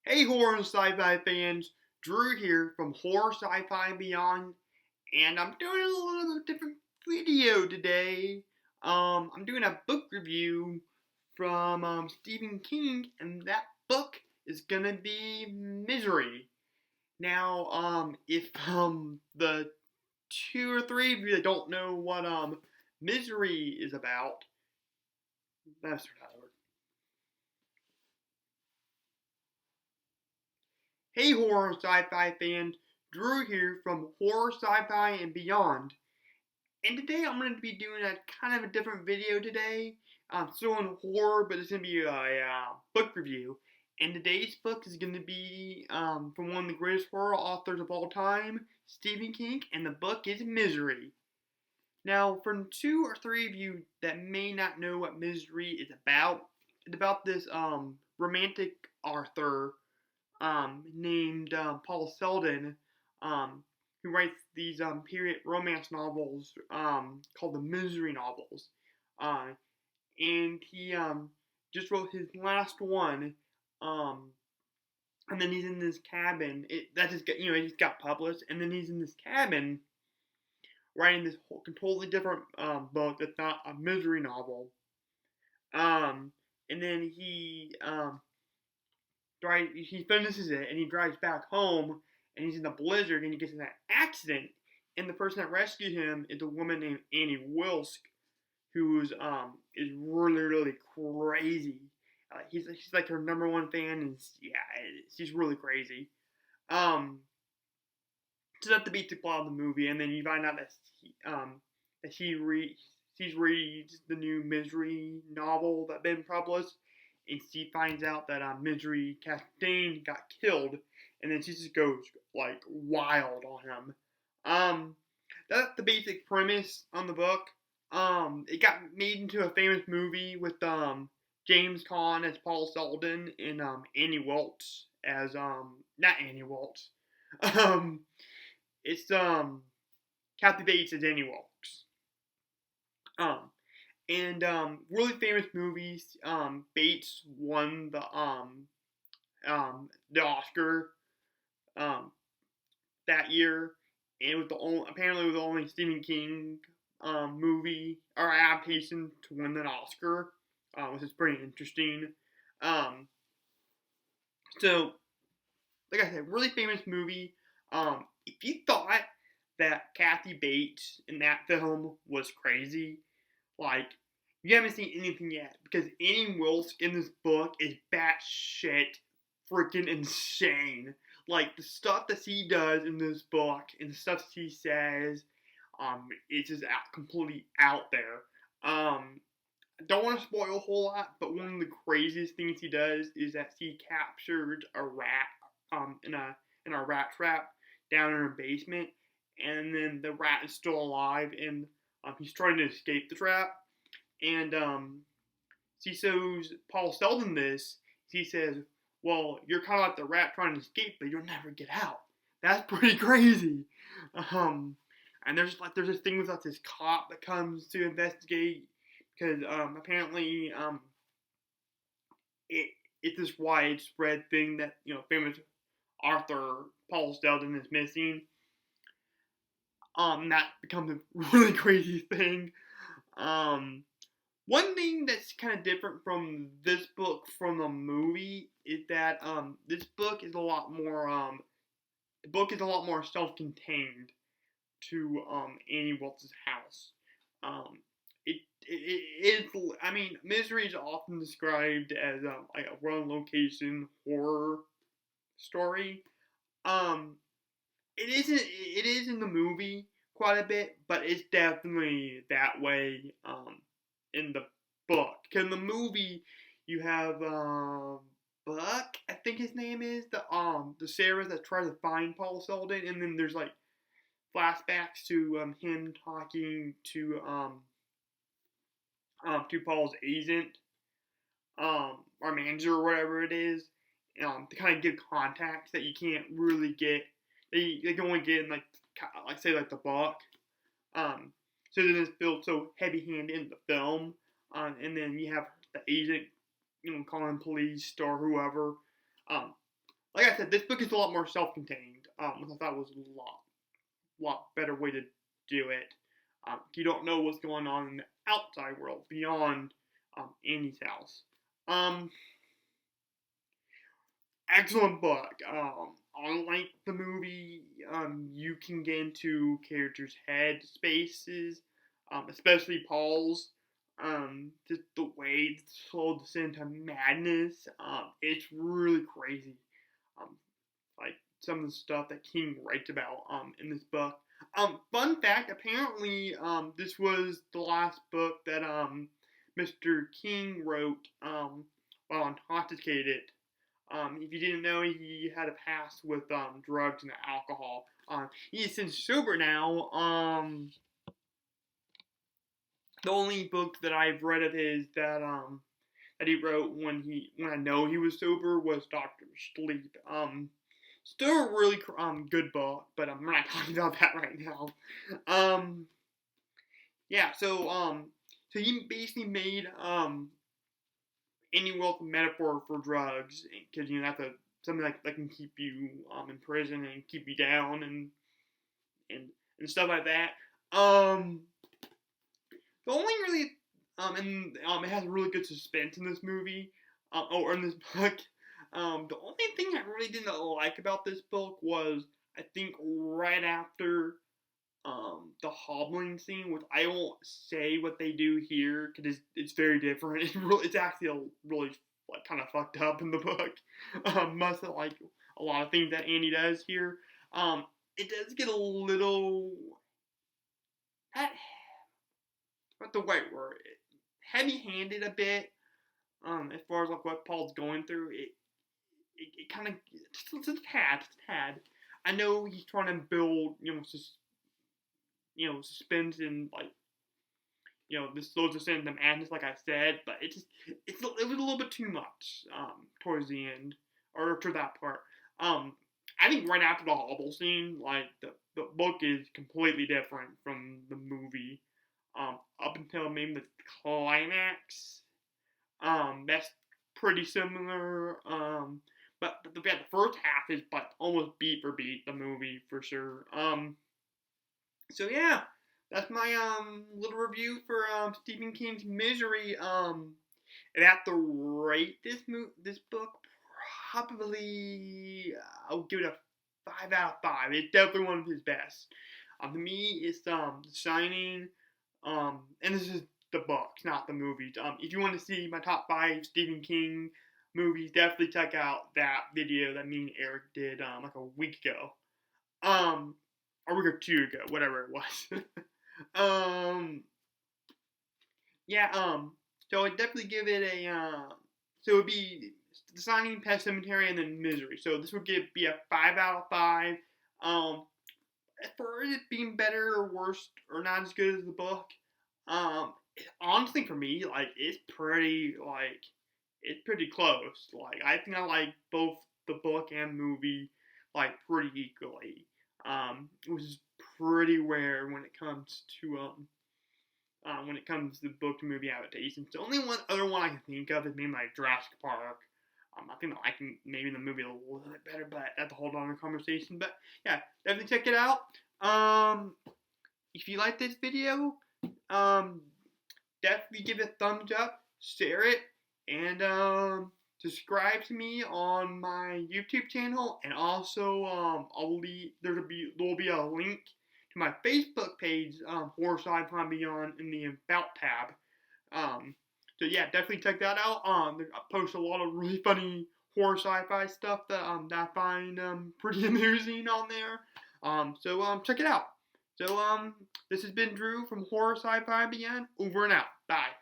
Hey horror and sci-fi fans, Drew here from Horror Sci-Fi and Beyond, and I'm doing a little different video today. I'm doing a book review from Stephen King, and that book is gonna be Misery. Now, if the two or three of you that don't know what Misery is about, that's not work. Hey horror and sci-fi fans, Drew here from Horror, Sci-Fi, and Beyond. And today I'm going to be doing a kind of a different video today. I'm still in horror, but it's going to be a book review. And today's book is going to be from one of the greatest horror authors of all time, Stephen King, and the book is Misery. Now, for two or three of you that may not know what Misery is about, it's about this romantic author named Paul Selden, who writes these period romance novels called the Misery novels. And he just wrote his last one, um, and then he's in this cabin. That just got, it just got published, and then he's in this cabin writing this totally different book that's not a misery novel. And then he finishes it and he drives back home and he's in a blizzard and he gets in that accident, and the person that rescued him is a woman named Annie Wilsk, who's is really crazy. She's like her number one fan, and she's really crazy. So that's the basic plot of the movie, and then you find out that she reads the new Misery novel that's been published, and she finds out that Misery Castaigne got killed, and then she just goes like wild on him. That's the basic premise on the book. It got made into a famous movie with James Caan as Paul Selden and Annie Wilkes as not Annie Wilkes. Um, it's Kathy Bates as Annie Wilkes. Um, and really famous movies. Bates won the Oscar that year, and it was the only Stephen King movie or adaptation to win an Oscar, which is pretty interesting. Um, so, like I said, really famous movie. If you thought that Kathy Bates in that film was crazy, like, you haven't seen anything yet, because Annie Wilkes in this book is batshit freaking insane. Like, the stuff that she does in this book and the stuff she says, it's just completely out there. I don't want to spoil a whole lot, but one of the craziest things he does is that he captured a rat, in a rat trap down in her basement, and then the rat is still alive, and he's trying to escape the trap, and she shows Paul Selden this. He says, "Well, you're kind of like the rat trying to escape, but you'll never get out." That's pretty crazy. And there's this thing with this cop that comes to investigate, because apparently it's this widespread thing that famous Arthur Paul Selden is missing. That becomes a really crazy thing. One thing that's kind of different from this book from the movie is that this book is a lot more self-contained to Annie Wilkes' house. It is. I mean, Misery is often described as like a one-location horror story. Um, it is in the movie quite a bit, but it's definitely that way in the book. Because in the movie, you have Buck, I think his name is, the Sarah that tries to find Paul Selden, and then there's like flashbacks to him talking to Paul's agent, or manager, or whatever it is, to kind of give contacts that you can't really get. They can only get in like say like the book. So then it's built so heavy-handed in the film, and then you have the agent, calling police or whoever. like I said, this book is a lot more self-contained, which I thought was a lot better way to do it. You don't know what's going on in the outside world beyond Annie's house. Um, Excellent book. Unlike the movie, you can get into characters' head spaces, especially Paul's. Just the way it's slow descent into madness. It's really crazy. Um, like some of the stuff that King writes about in this book. Fun fact: apparently, this was the last book that Mr. King wrote while intoxicated. If you didn't know, he had a past with drugs and alcohol. He's since sober now. The only book that I've read of his that he wrote when I know he was sober was Doctor Sleep. Still a really good book, but we're not talking about that right now. Yeah. So he basically made any wealth a metaphor for drugs, because that's something that can keep you in prison and keep you down and stuff like that. The only really and it has really good suspense in this movie, or in this book. The only thing I really didn't like about this book was, I think, right after the hobbling scene, which I won't say what they do here because it's very different. It's actually really like kind of fucked up in the book. Much like a lot of things that Annie does here. It does get a little, what's the right word? Heavy-handed a bit. As far as like what Paul's going through, it kind of just a tad. I know he's trying to build, suspense and like, this slows us into madness, like I said, but it was a little bit too much towards the end, or to that part. I think right after the hobble scene, like the book is completely different from the movie. Up until maybe the climax, that's pretty similar. But the first half is like almost beat for beat the movie for sure. So yeah, that's my little review for Stephen King's Misery. And I have to rate this book, probably I'll give it a 5 out of 5. It's definitely one of his best. To me, it's The Shining. And this is the books, not the movies. If you want to see my top 5 Stephen King movies, definitely check out that video that me and Eric did like a week ago. A week or 2 ago, whatever it was. Yeah, so I'd definitely give it a, so it would be The Signing, Pet Cemetery, and then Misery. So this would be a 5 out of 5. As far as it being better or worse or not as good as the book, honestly for me, like, it's pretty close. Like, I think I like both the book and movie, like, pretty equally. Which is pretty rare when it comes to the book to movie adaptations. The only one other one I can think of is maybe like Jurassic Park. I think I like maybe the movie a little bit better, but that's a whole other conversation. But yeah, definitely check it out. If you like this video, definitely give it a thumbs up, share it, and subscribe to me on my YouTube channel. And also, there will be a link to my Facebook page, Horror Sci-Fi Beyond, in the About tab. So yeah, definitely check that out. I post a lot of really funny horror sci-fi stuff that I find pretty amusing on there. So check it out. So this has been Drew from Horror Sci-Fi Beyond. Over and out. Bye.